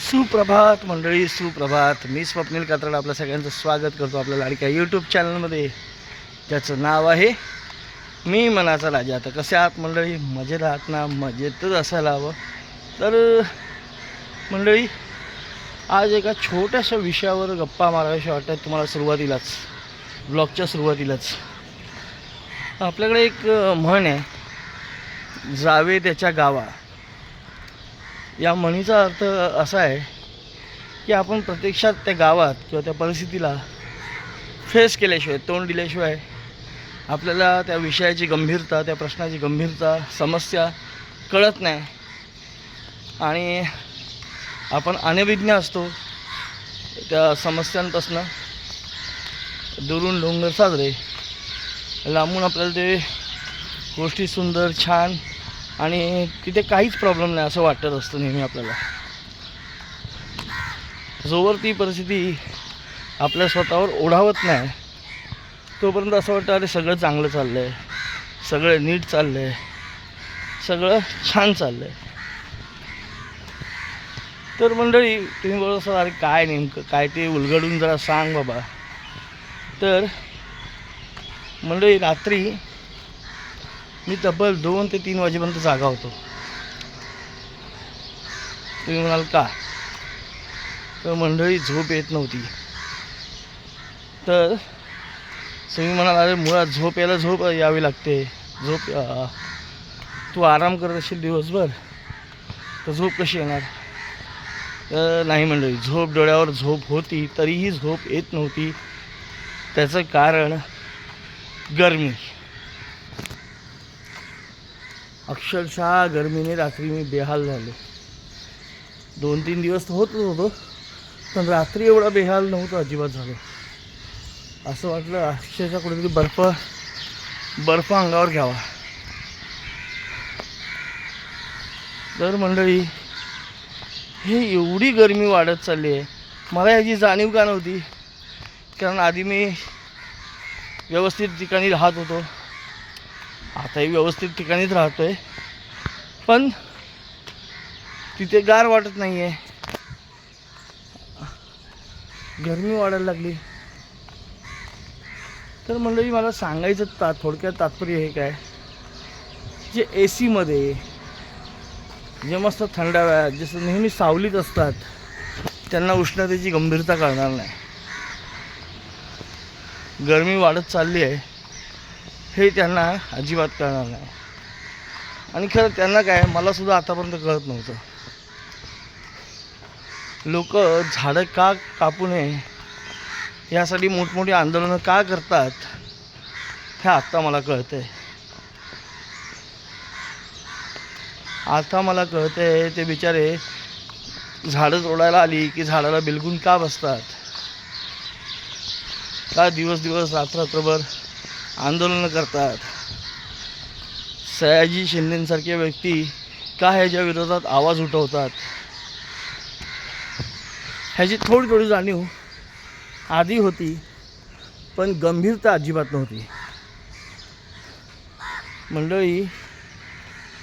सुप्रभात मंडळी, सुप्रभात. मी स्वप्नील कात्रड आपल्या सगळ्यांचं स्वागत करतो आपल्या लाडक्या यूट्यूब चॅनलमध्ये, ज्याचं नाव आहे मी मनाचा राजा. आता कसे आहात मंडळी? मजेत आहात ना? मजेतच असायला हवं. तर मंडळी, आज एका छोट्याशा विषयावर गप्पा माराव्याशा वाटतात तुम्हाला. सुरुवातीलाच, ब्लॉगच्या सुरुवातीलाच आपल्याकडे एक म्हण आहे, जावे त्याच्या गावा. या म्हणीचा अर्थ असा आहे की आपण प्रत्यक्षात त्या गावात किंवा त्या परिस्थितीला फेस केल्याशिवाय, तोंड दिल्याशिवाय आपल्याला त्या विषयाची गंभीरता, त्या प्रश्नाची गंभीरता, समस्या कळत नाही. आणि आपण अनभिज्ञ असतो त्या समस्यांपासून. दुरून डोंगर साजरे, लांबून आपल्याला ते गोष्टी सुंदर, छान आणि तिथे काहीच प्रॉब्लेम नाही असं वाटत असतं नेहमी आपल्याला. जोवर ती परिस्थिती आपल्या स्वतःवर ओढावत नाही तोपर्यंत असं वाटतं अरे सगळं चांगलं चाललं आहे, सगळं नीट चाललं आहे, सगळं छान चाललं आहे. तर मंडळी, तुम्ही बोलत असाल अरे काय नेमकं काय ते उलगडून जरा सांग बाबा. तर मंडळी, रात्री मी तब्बल 2 ते 3 वाजेपर्यंत जागा होतो. तुम्ही म्हणाल का? तर मंडळी, झोप येत नव्हती. तर तुम्ही म्हणाल अरे मुळात झोप यावी लागते. तू आराम करत असेल दिवसभर तर झोप कशी येणार? तर नाही मंडळी, डोळ्यावर झोप होती तरीही झोप येत नव्हती. त्याचं कारण गरमी. अक्षरशः गरमीने रात्री मी बेहाल झालो. 2-3 दिवस तर होतच होतो, पण रात्री एवढा बेहाल नव्हतं अजिबात झालो. असं वाटलं अक्षरशः कुठेतरी बर्फ अंगावर घ्यावा. तर मंडळी, हे एवढी गरमी वाढत चालली आहे, मला याची जाणीव का नव्हती? कारण आधी मी व्यवस्थित ठिकाणी राहत होतो, आताही व्यवस्थित ठिकाणीच राहतो आहे, पण तिथे गार वाटत नाही आहे. गरमी वाढायला लागली. तर मंडळी, मला सांगायचं थोडक्यात तात्पर्य हे काय, जे AC जे मस्त थंडाव्यात, जसं नेहमी सावलीत असतात, त्यांना उष्णतेची गंभीरता कळणार नाही. गरमी वाढत चालली आहे हे त्यांना अजिबात कळणार नाही. आणि खरं त्यांना काय, मला सुद्धा आतापर्यंत कळत नव्हतं. लोक झाडं का कापू नये यासाठी मोठमोठी आंदोलनं का करतात हे आत्ता मला कळतं आहे. आता मला कळतं आहे ते बिचारे झाडं तोडायला आली की झाडाला बिलगून का बसतात, का दिवस रात्रभर आंदोलनं करतात. सयाजी शिंदेंसारखे व्यक्ती का ह्याच्या विरोधात आवाज उठवतात, ह्याची थोडी जाणीव आधी होती, पण गंभीरता अजिबात नव्हती. मंडळी,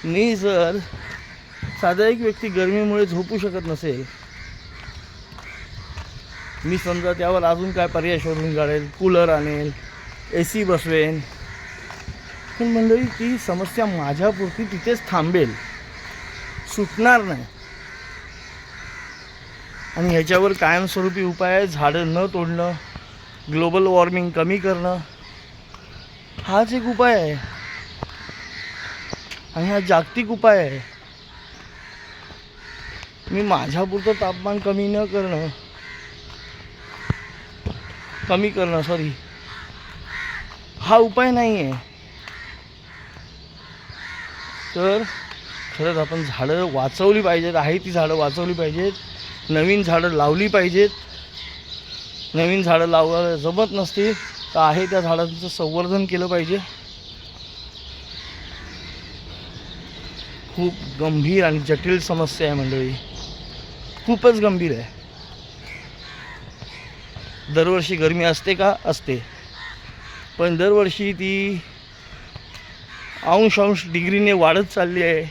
मी जर साधा एक व्यक्ती गरमीमुळे झोपू शकत नसेल, मी समजा त्यावर अजून काय पर्याय शोधून काढेल, कूलर आणेल, AC बसवेन, पण मंडळी ती समस्या माझ्यापुरती तिथेच थांबेल, सुटणार नाही. आणि ह्याच्यावर कायमस्वरूपी उपाय आहे झाडं न तोडणं, ग्लोबल वॉर्मिंग कमी करणं. हाच एक उपाय आहे आणि हा जागतिक उपाय आहे. मी माझ्यापुरतं तापमान कमी करणं हा उपाय नाही आहे. तर खरंच आपण झाडं वाचवली पाहिजेत, आहे ती झाडं वाचवली पाहिजेत, नवीन झाडं लावली पाहिजेत. नवीन झाडं लावायला जमत नसतील तर आहे त्या झाडांचं संवर्धन केलं पाहिजे. खूप गंभीर आणि जटिल समस्या आहे मंडळी, खूपच गंभीर आहे. दरवर्षी गरमी असते का? असते, पण दरवर्षी ती अंश डिग्रीने वाढत चालली आहे.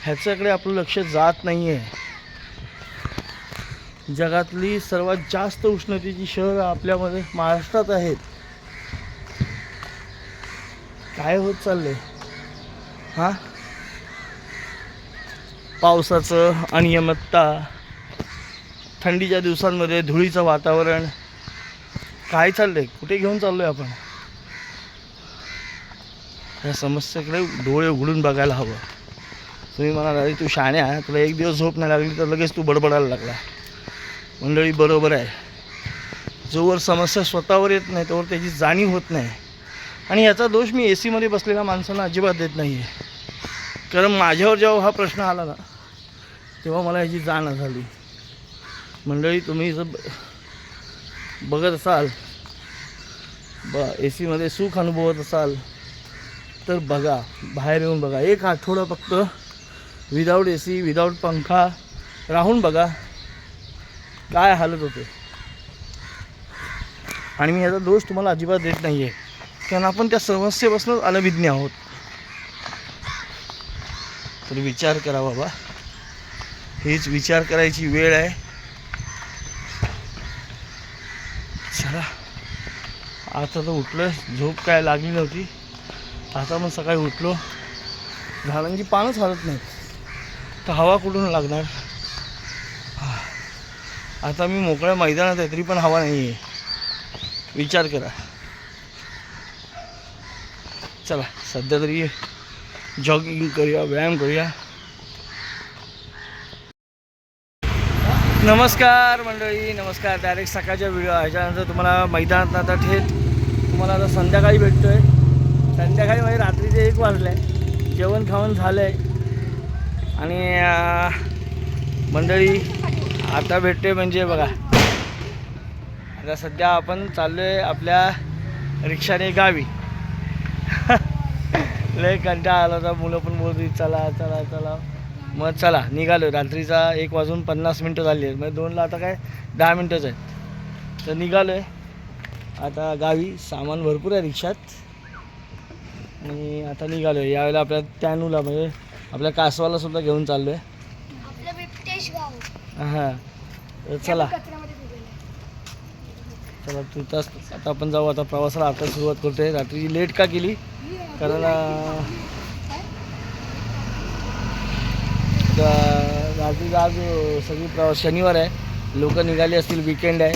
ह्याच्याकडे आपलं लक्ष जात नाही आहे. जगातली सर्वात जास्त उष्णतेची शहर आपल्यामध्ये महाराष्ट्रात आहेत. काय होत चाललंय? हां, पावसाचं अनियमितता, थंडीच्या दिवसांमध्ये धुळीचं वातावरण, काय चाललंय? कुठे घेऊन चाललोय आपण? या समस्येकडे डोळे उघडून बघायला हवं. तुम्ही म्हणाल अरे तू शहाणे आहे, तुला एक दिवस झोप नाही लागली तर लगेच तू बडबडायला लागला. मंडळी, बरोबर आहे. जोवर समस्या स्वतःवर येत नाही तोवर त्याची जाणीव होत नाही. आणि याचा दोष मी ए सीमध्ये बसलेल्या माणसांना अजिबात देत नाही आहे. कारण माझ्यावर जेव्हा हा प्रश्न आला ना तेव्हा मला याची जाण झाली. मंडळी, तुम्ही जर बघत असाल, ए सीमध्ये सुख अनुभवत असाल तर बघा, बाहेर येऊन बघा. एक आठवडा फक्त विदाऊट ए सी, विदाऊट पंखा राहून बघा काय हालत होते. आणि मी याचा दोष तुम्हाला अजिबात देत नाही आहे, कारण आपण त्या समस्येपासूनच अनभिज्ञ आहोत. तर विचार करा बाबा, हीच विचार करायची वेळ आहे. चला, आता तर उठलं, झोप काय लागली नव्हती. आता मग सकाळी उठलो, झाडांची पानच हलत नाहीत, तर हवा कुठून लागणार? आता मी मोकळ्या मैदानात आहे तरी पण हवा नाही आहे. विचार करा. चला, सध्या तरी जॉगिंग करूया, व्यायाम करूया. नमस्कार मंडळी, नमस्कार. डायरेक्ट सकाळच्या व्हिडिओ ह्याच्यानंतर तुम्हाला मैदानात आता थेट तुम्हाला आता संध्याकाळी भेटतो आहे. संध्याकाळी म्हणजे रात्रीचे 1 वाजले आहे, जेवण खावण झालं आहे. आणि मंडळी आता भेटते म्हणजे बघा, आता सध्या आपण चाललो आहे आपल्या रिक्षाने गावी. लय कंटाळा आला होता, मुलं पण बोलली चला चला चला. मग चला निघालो. रात्रीचा 1:50 झाली आहे, म्हणजे 2ला आता काय 10 मिनटंच आहेत. तर निघालो आहे आता गावी. सामान भरपूर आहे रिक्षात आणि आता निघालो आहे. यावेळेला आपल्या त्यानूला म्हणजे आपल्या कासवाला सुद्धा घेऊन चाललो आहे. हां, तर चला चला तुताच आता आपण जाऊ. आता प्रवासाला आता सुरुवात करतो आहे. रात्री लेट का केली? कारण रात्री आज सगळी प्रवास शनिवार आहे, लोक निघाले असतील, विकेंड आहे,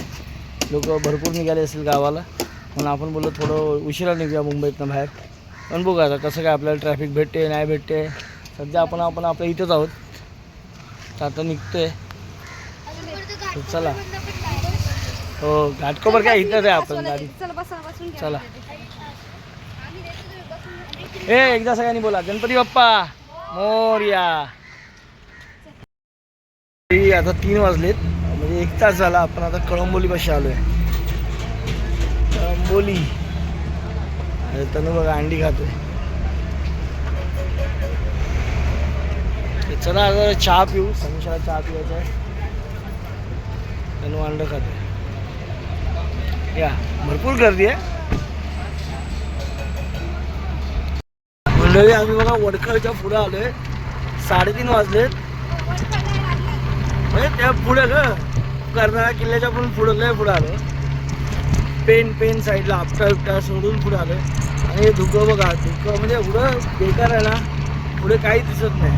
लोक भरपूर निघाले असतील गावाला. म्हणून आपण बोललो थोडं उशिरा निघूया मुंबईतनं बाहेर. पण बघू आता कसं काय आपल्याला ट्रॅफिक भेटते नाही भेटते. सध्या आपण आपल्या इथंच आहोत, तर आता निघतो आहे. चला. हो, घाटकोपर काय इथंच आहे आपण गाडी. चला. एकदा सगळ्यांनी बोला गणपती बाप्पा मोरया. आता 3 वाजलेत, म्हणजे 1 तास झाला. आपण आता कळंबोलीपाशी आलो आहे. कळंबोली तनु बघा अंडी खातोय. चला आता चहा पिऊ. समुशाला चहा पिवायचा आहे. तनु अंड खातोय. या, भरपूर गर्दी आहे मंडळी. आम्ही बघा वडखळच्या पुढे आलो आहे. 3:30 वाजलेत. म्हणजे त्या पुढे कर्नाळा किल्ल्याच्या पण पुढं लय पुढं आलो. पेन साईडला आपटा सोडून पुढे आलो. आणि हे धुकं बघा, धुकं म्हणजे एवढं बेकार आहे ना, पुढे काही दिसत नाही.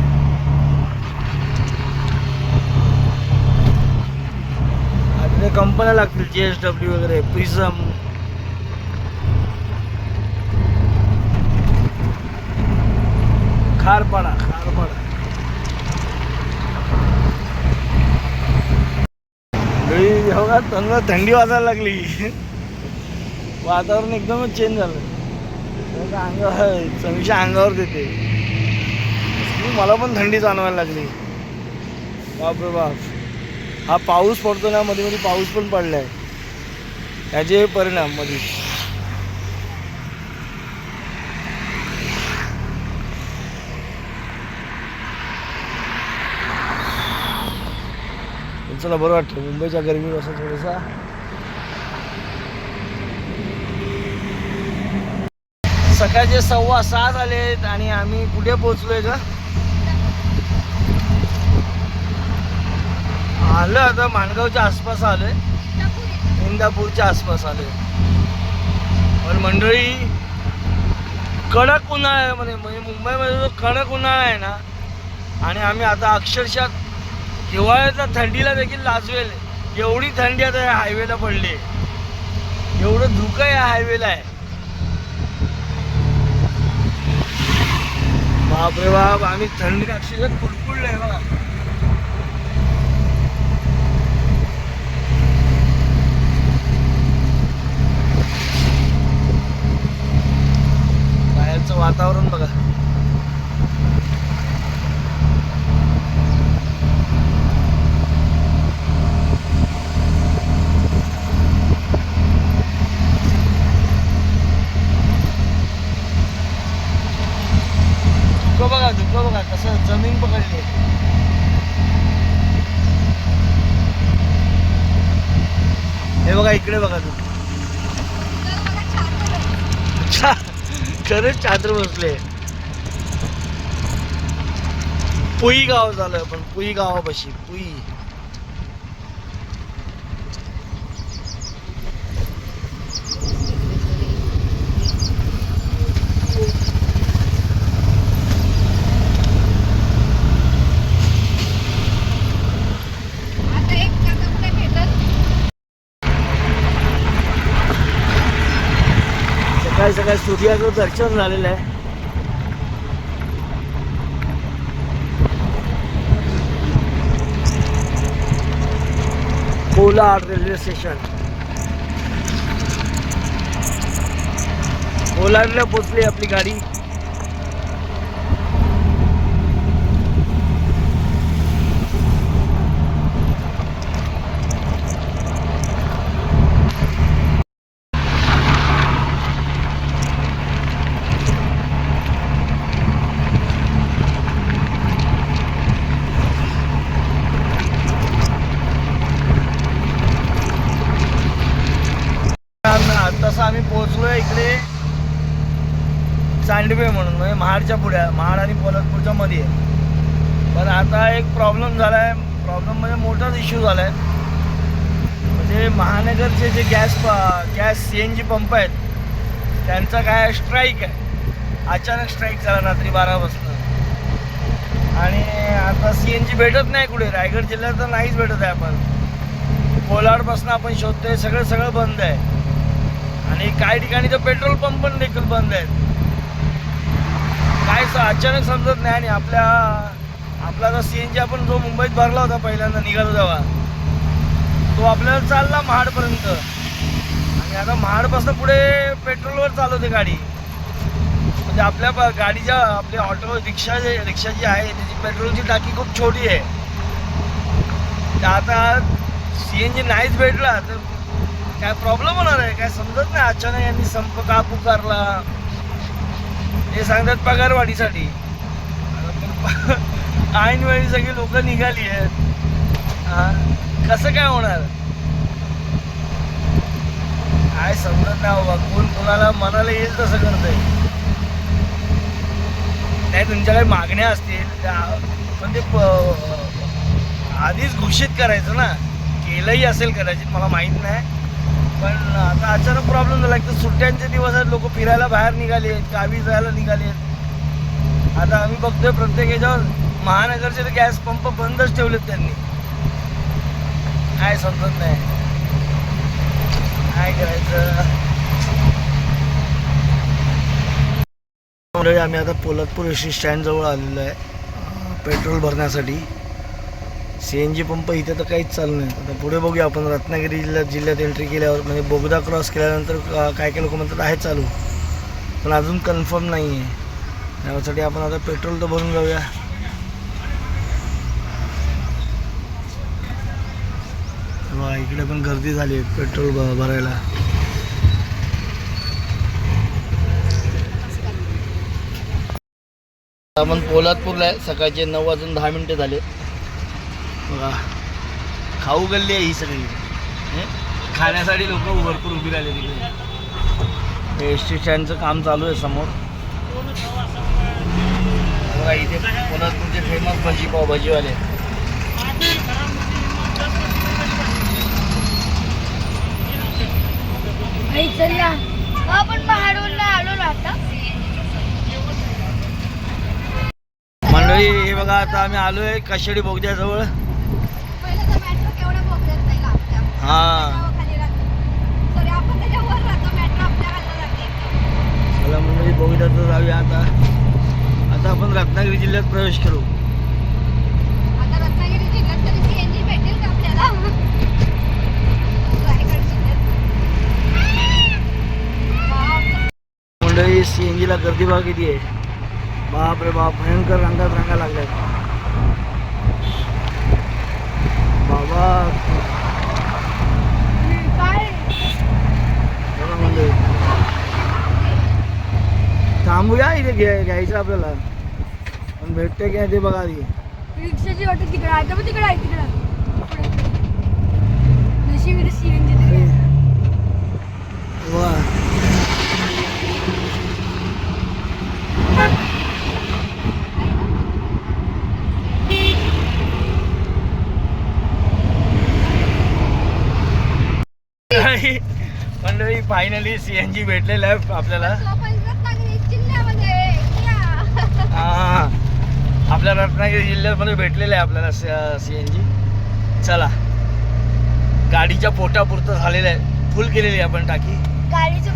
आता कंपन्या लागतील, JSW वगैरे, प्रिझम. खारपाडा बघा, थंडी वाजायला लागली. वातावरण एकदमच चेंज झालं. समीक्षा अंगावर देते. मला पण थंडी जाणवायला लागली. बापरे बाप. हा पाऊस पडतो ना, मध्ये पाऊस पण पडलाय, त्याचे परिणाम मध्ये. चला, बरं वाटतं मुंबईच्या गरमीपासून थोडंसा. सकाळचे 6:15 झालेत आणि आम्ही कुठे पोहोचलोय का? आलं आता माणगावच्या आसपास आलोय, इंदापूरच्या आसपास आलोय. पण मंडळी कडक उन्हाळा आहे म्हणजे मुंबईमध्ये जो कडक उन्हाळा आहे ना, आणि आम्ही आता अक्षरशः हिवाळ्यातल्या थंडीला देखील लाजवेल एवढी थंडी आता या हायवेला पडली. एवढं धुकं या हायवेला आहे. बापरे बाप, आम्ही थंडी अक्षरशः कुडकुडलोय बघा. बाहेरचं वातावरण बघा. धुकं बघा कसं जमीन पकडली. हे बघा इकडे बघा तू, खरंच चादर बसले. पुई गाव झालं, पण पुई गावापाशी पुई. सकाळी सकाळी सूर्याचं दर्शन झालेलं आहे. Kolad railway station. कोलाडला पोचली आपली गाडी. तसं आम्ही पोहोचलोय इकडे चांडवे म्हणून, म्हणजे महाडच्या पुढे, महाड आणि पोलादपूरच्या मध्ये. पण आता एक प्रॉब्लेम झाला आहे. प्रॉब्लेम म्हणजे मोठाच इश्यू झाला आहे. म्हणजे महानगरचे जे गॅस CNG पंप आहेत त्यांचा काय स्ट्राईक आहे. अचानक स्ट्राईक झाला रात्री 12 वाजता. आणि आता CNG भेटत नाही कुठे. रायगड जिल्ह्यात तर नाहीच भेटत आहे. आपण कोलाडपासून आपण शोधतोय, सगळं बंद आहे. आणि काही ठिकाणी तर पेट्रोल पंप पण देखील बंद आहेत. काय अचानक समजत नाही. आणि आपला जो CNG आपण जो मुंबईत भरला होता पहिल्यांदा निघालो तेव्हा, तो आपल्याला चालला महाडपर्यंत. आणि आता महाडपासून पुढे पेट्रोलवर चालवते गाडी. म्हणजे आपल्या गाडीच्या आपल्या ऑटो रिक्षा जी आहे त्याची पेट्रोलची टाकी खूप छोटी आहे. आता CNG नाहीच भेटला तर काय प्रॉब्लेम होणार आहे काय समजत नाही. अचानक यांनी संप का पुकारला हे सांगतात पगारवाढीसाठी. ऐन वेळी सगळी लोक निघाली आहेत. कसं काय होणार काय समजत नाही बाबा. कोण कोणाला मनाला येईल तसं करतंय. नाही तुमच्या काही मागण्या असतील पण ते आधीच घोषित करायचं ना. केलंही असेल कदाचित, मला माहीत नाही. पण आता अचानक प्रॉब्लेम झाला. तर सुट्ट्यांचे दिवस आहेत, लोक फिरायला बाहेर निघाले आहेत, गावी जायला निघाले आहेत. आता आम्ही बघतोय प्रत्येक याच्यावर महानगरचे तर गॅस पंप बंदच ठेवलेत त्यांनी. काय समजत नाही काय करायचं. आम्ही आता पोलादपूर एसटी स्टँड जवळ आलेलो आहे पेट्रोल भरण्यासाठी. CNG पंप इथे तर काहीच चालू नाही. आता पुढे बघूया आपण. रत्नागिरी जिल्ह्यात एंट्री केल्यावर म्हणजे बोगदा क्रॉस केल्यानंतर काय लोक म्हणतात आहे चालू, पण अजून कन्फर्म नाही आहे. त्यासाठी आपण आता पेट्रोल तर भरून जाऊया. इकडे पण गर्दी झाली आहे पेट्रोल भरायला. आपण पोलादपूरला आहे. सकाळचे 9:10 झाले. बघा खाऊ गल्ली आहे ही सगळी. खाण्यासाठी लोक भरपूर उभी राहिले तिकडे. एसटी स्टँडचं काम चालू आहे समोर. बघा इथे कोल्हापूरचे फेमस भजी पावभाजीवाले. आपण पहाडवरून आलो ना आता. मंडळी हे बघा आता आम्ही आलोय कशेडी बोगद्याजवळ. हा चला मंडळी बोगद्याचं जाऊया आता. आता आपण रत्नागिरी जिल्ह्यात प्रवेश करू. मंडळी CNG ला गर्दी बघा किती आहे. बाप रे बाप, भयंकर रांगा लागल्यात बाबा. बघा मंडळी, थांबूया इथे घ्यायचं आपल्याला, पण भेटते काय ते बघा. आधी रिक्षाची वाटत तिकडे आहे, तर तिकडे आहे. वा मंडळी फायनली CNG भेटलेलं आहे आपल्याला. हा आपल्या रत्नागिरी जिल्ह्यामध्ये भेटलेलं आहे आपल्याला CNG. चला, गाडीच्या पोटापुरतं झालेलं आहे, फुल केलेली आहे आपण टाकी. गाडीचं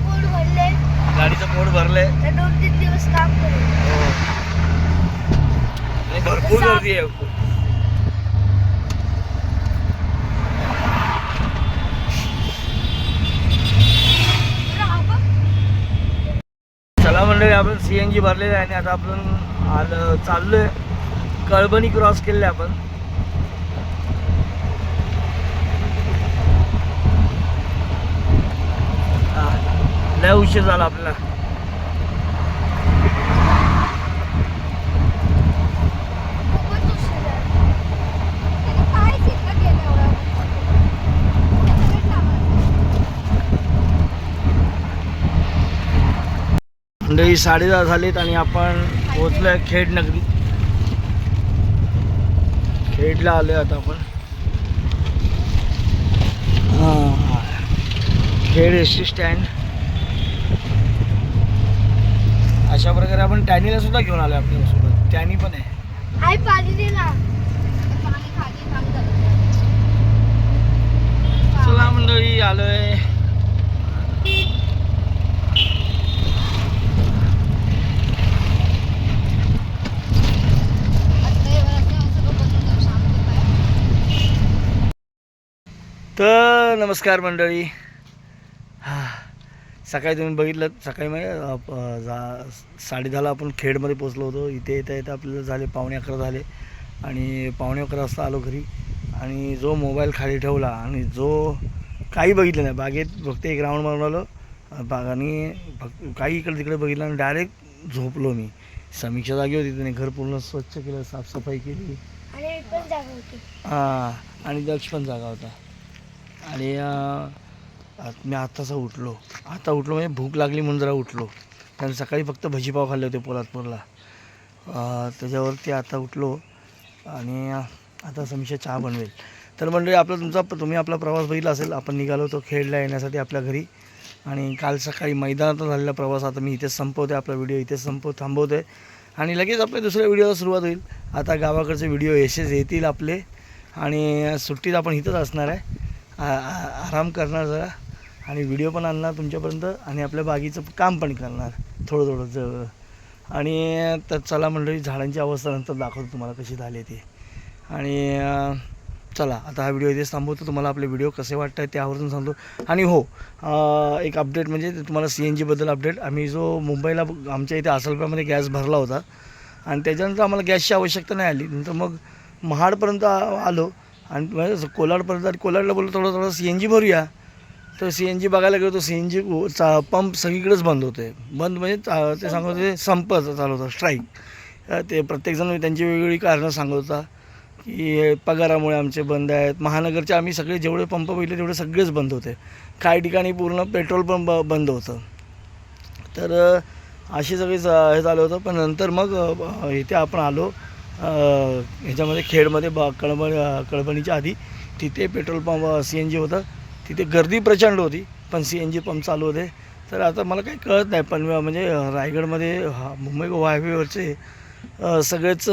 पोट भरलंय, तर 2-3 दिवस काम करेल. आणि भरपूर गर्दी आहे. चला मंडळी, आपण CNG भरलेलं आहे आणि आता आपण चाललोय. कळबणी क्रॉस केले आपण. लय उशीर झाला आपल्याला. मंडळी 10:30 झालेत आणि आपण पोहोचलोय खेड नगरी. खेडला आलोय आता आपण. Khed ST stand. अशा प्रकारे आपण टॅनीला सुद्धा घेऊन आलोय आपल्यासोबत. टॅनी पण आहे. चला मंडळी आलोय. तर नमस्कार मंडळी. सकाळी तुम्ही बघितलं, सकाळी मग 10:30 आपण खेडमध्ये पोचलो होतो. इथे येता आपल्याला झाले 11:15 झाले आणि 11:15 वाजता आलो घरी. आणि जो मोबाईल खाली ठेवला आणि जो काही बघितलं नाही, बागेत फक्त एक राऊंड मारून आलो बागाने, फक्त काही इकडे तिकडे बघितलं आणि डायरेक्ट झोपलो मी. समीक्षा जागी होती, त्याने घर पूर्ण स्वच्छ केलं, साफसफाई केली. हां, आणि दक्ष पण जागा होता. आणि मी आता उठलो म्हणजे भूक लागली म्हणून जरा उठलो. कारण सकाळी फक्त भजीपाव खाल्ले होते पोलादपूरला. त्याच्यावरती आता उठलो आणि आता समीक्षा चहा बनवेल. तर मंडळी, तुम्ही आपला प्रवास बघितला असेल. आपण निघालो होतो खेडला येण्यासाठी आपल्या घरी. आणि काल सकाळी मैदानात झालेला प्रवास आता मी इथेच संपवते. आपला व्हिडिओ इथेच थांबवते आणि लगेच आपल्या दुसऱ्या व्हिडिओला सुरुवात होईल. आता गावाकडचे व्हिडिओ यशेच येतील आपले. आणि सुट्टीत आपण इथंच असणार आहे, आराम करणार जरा आणि व्हिडिओ पण आणणार तुमच्यापर्यंत आणि आपल्या बागीचं काम पण करणार थोडं. आणि तर चला मंडळी, झाडांची अवस्था नंतर दाखवतो तुम्हाला कशी झाली ती. आणि चला आता हा व्हिडिओ इथेच थांबवतो. तुम्हाला आपले व्हिडिओ कसे वाटत आहेत ते आवर्जून सांगतो. आणि हो, एक अपडेट म्हणजे तुम्हाला CNGबद्दल अपडेट. आम्ही जो मुंबईला आमच्या इथे आसलप्यामध्ये गॅस भरला होता आणि त्याच्यानंतर आम्हाला गॅसची आवश्यकता नाही आली. नंतर मग महाडपर्यंत आलो आणि म्हणजे कोलाडपर्यंत. आणि कोलाडला बोललो थोडं CNG भरूया. तर CNG बघायला गेलो, तो CNG पंप सगळीकडेच बंद होते. बंद म्हणजे ते सांगत होते संप चालू होता, स्ट्राईक. ते प्रत्येकजण त्यांची वेगवेगळी कारणं सांगत होता की पगारामुळे आमचे बंद आहेत. महानगरचे आम्ही सगळे जेवढे पंप बघितले तेवढे सगळेच बंद होते. काही ठिकाणी पूर्ण पेट्रोल पंप बंद होतं. तर अशी सगळी हे झालं होतं. पण नंतर मग इथे आपण आलो ह्याच्यामध्ये खेडमध्ये कळबणीच्या आधी. तिथे पेट्रोल पंप CNG होतं. तिथे गर्दी प्रचंड होती, पण CNG पंप चालू होते. तर आता मला काही कळत नाही पण म्हणजे रायगडमध्ये मुंबई गोवा हायवेवरचे सगळेच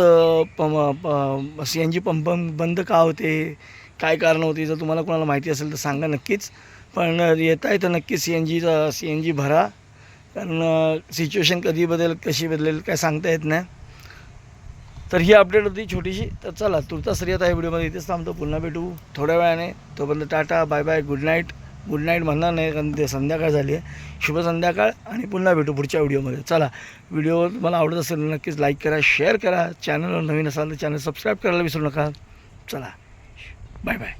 CNG पंप बंद का होते, काय कारण होती, जर तुम्हाला कोणाला माहिती असेल तर सांगा नक्कीच. पण येता येतं नक्की CNG भरा, कारण सिच्युएशन कधी बदलेल कशी बदलेल काय सांगता येत नाही. तर ही अपडेट होती छोटीशी. तर चला तुर्तास आता या व्हिडिओमध्ये इथेच थांबतो. पुन्हा भेटू थोड्या वेळाने. तोपर्यंत tata bye bye, good night. Good night म्हणणार नाही कारण ते संध्याकाळ झाली आहे. शुभ संध्याकाळ आणि पुन्हा भेटू पुढच्या व्हिडिओमध्ये. चला, व्हिडिओ तुम्हाला आवडत असेल नक्कीच लाईक करा, शेअर करा. चॅनलवर नवीन असाल तर चॅनल सबस्क्राईब करायला विसरू नका. चला, बाय बाय.